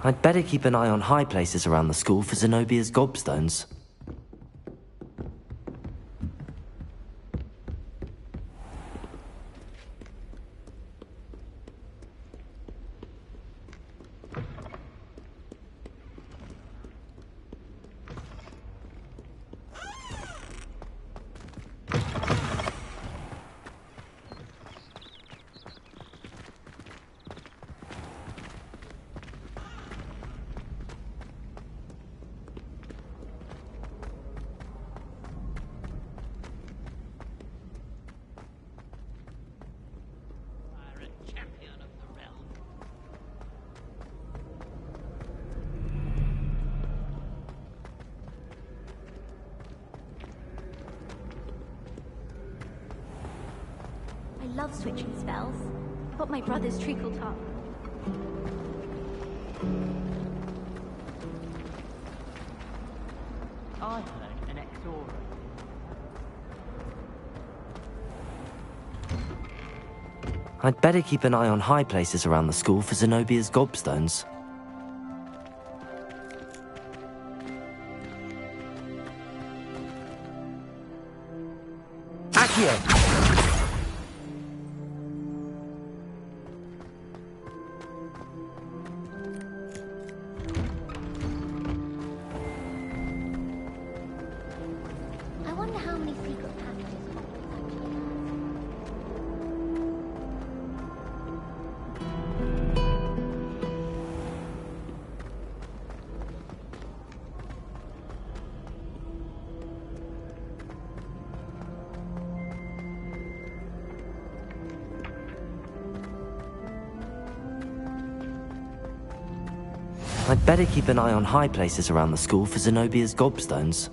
I'd better keep an eye on high places around the school for Zenobia's gobstones. I love switching spells, but my brother's treacle tongue. I learned an Exora. I'd better keep an eye on high places around the school for Zenobia's gobstones. Accio! I'd better keep an eye on high places around the school for Zenobia's gobstones.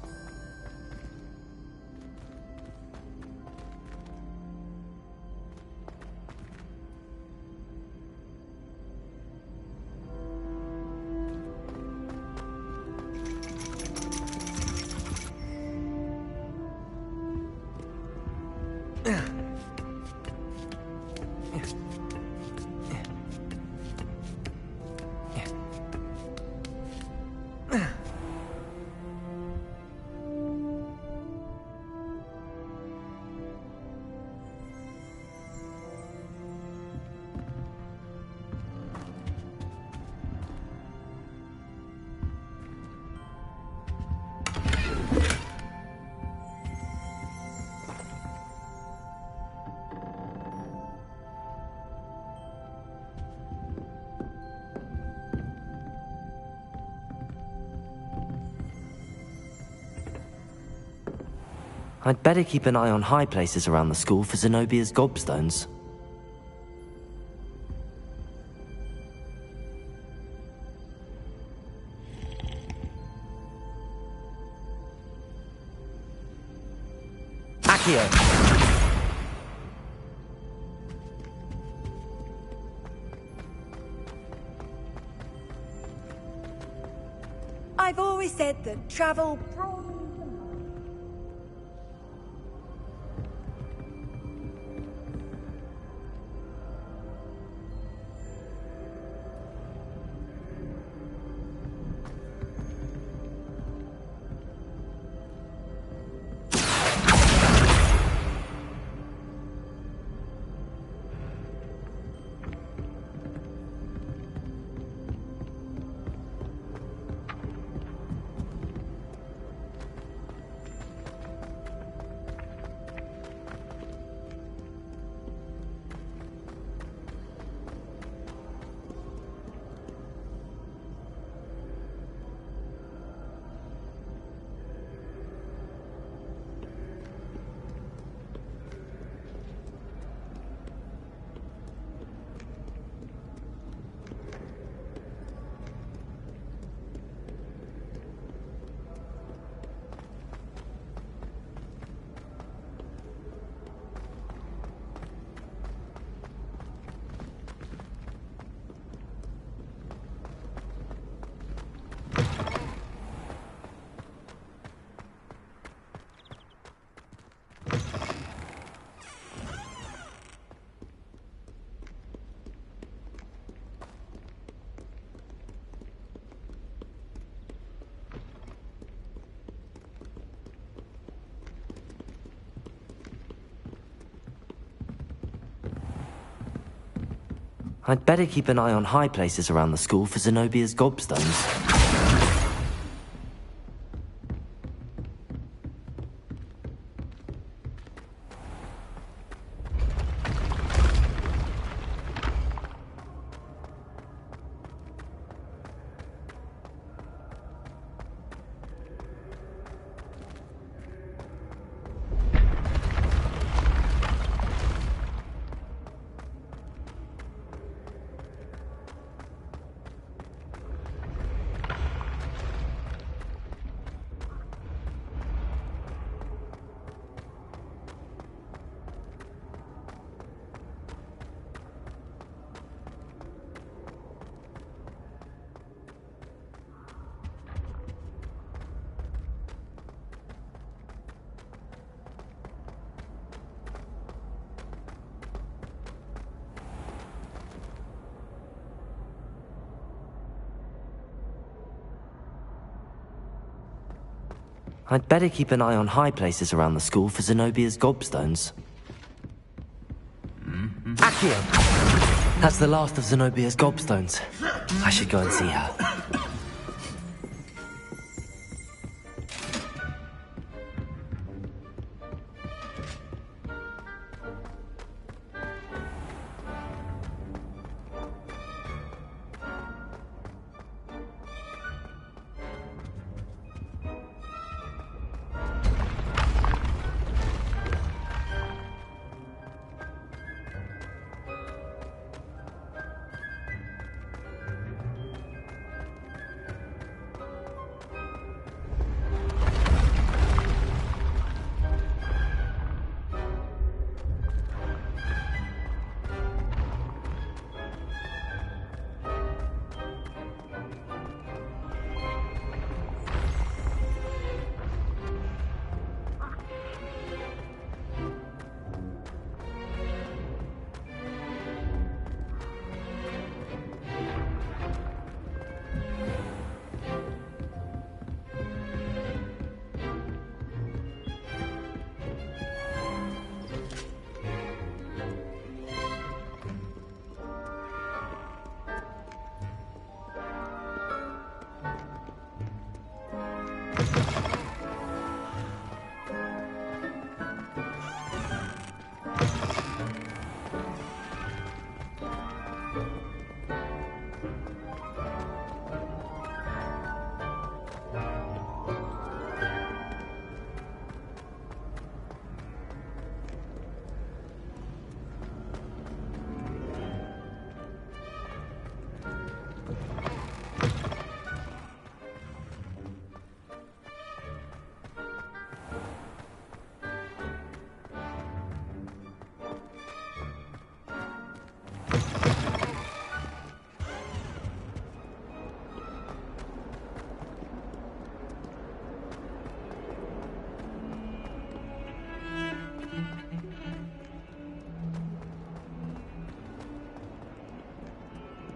I'd better keep an eye on high places around the school for Zenobia's gobstones. Accio! I've always said that travel brought... I'd better keep an eye on high places around the school for Zenobia's gobstones. I'd better keep an eye on high places around the school for Zenobia's gobstones. Accio! That's the last of Zenobia's gobstones. I should go and see her.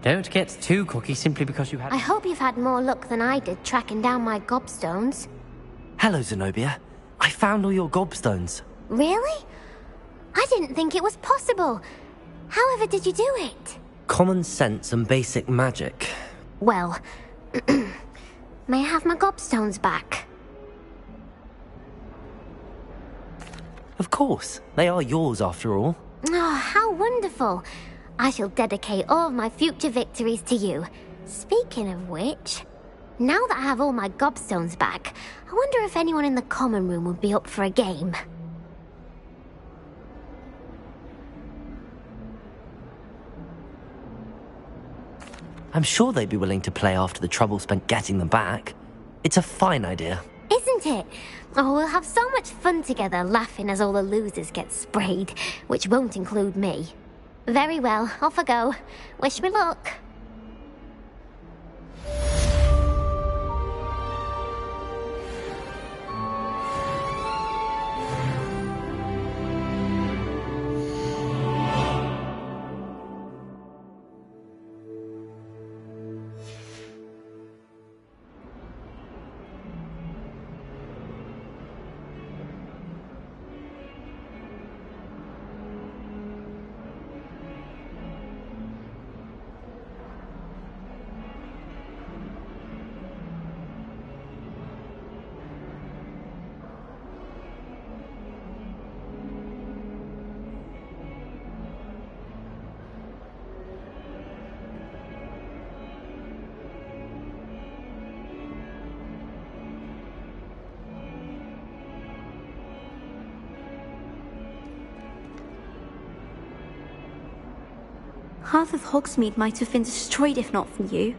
Don't get too cocky simply because you had... I hope you've had more luck than I did tracking down my gobstones. Hello, Zenobia. I found all your gobstones. Really? I didn't think it was possible. However did you do it? Common sense and basic magic. Well, may I have my gobstones back? Of course. They are yours after all. Oh, how wonderful. I shall dedicate all of my future victories to you. Speaking of which, now that I have all my gobstones back, I wonder if anyone in the common room would be up for a game. I'm sure they'd be willing to play after the trouble spent getting them back. It's a fine idea. Isn't it? Oh, we'll have so much fun together, laughing as all the losers get sprayed, which won't include me. Very well, off I go. Wish me luck. Half of Hogsmeade might have been destroyed if not for you.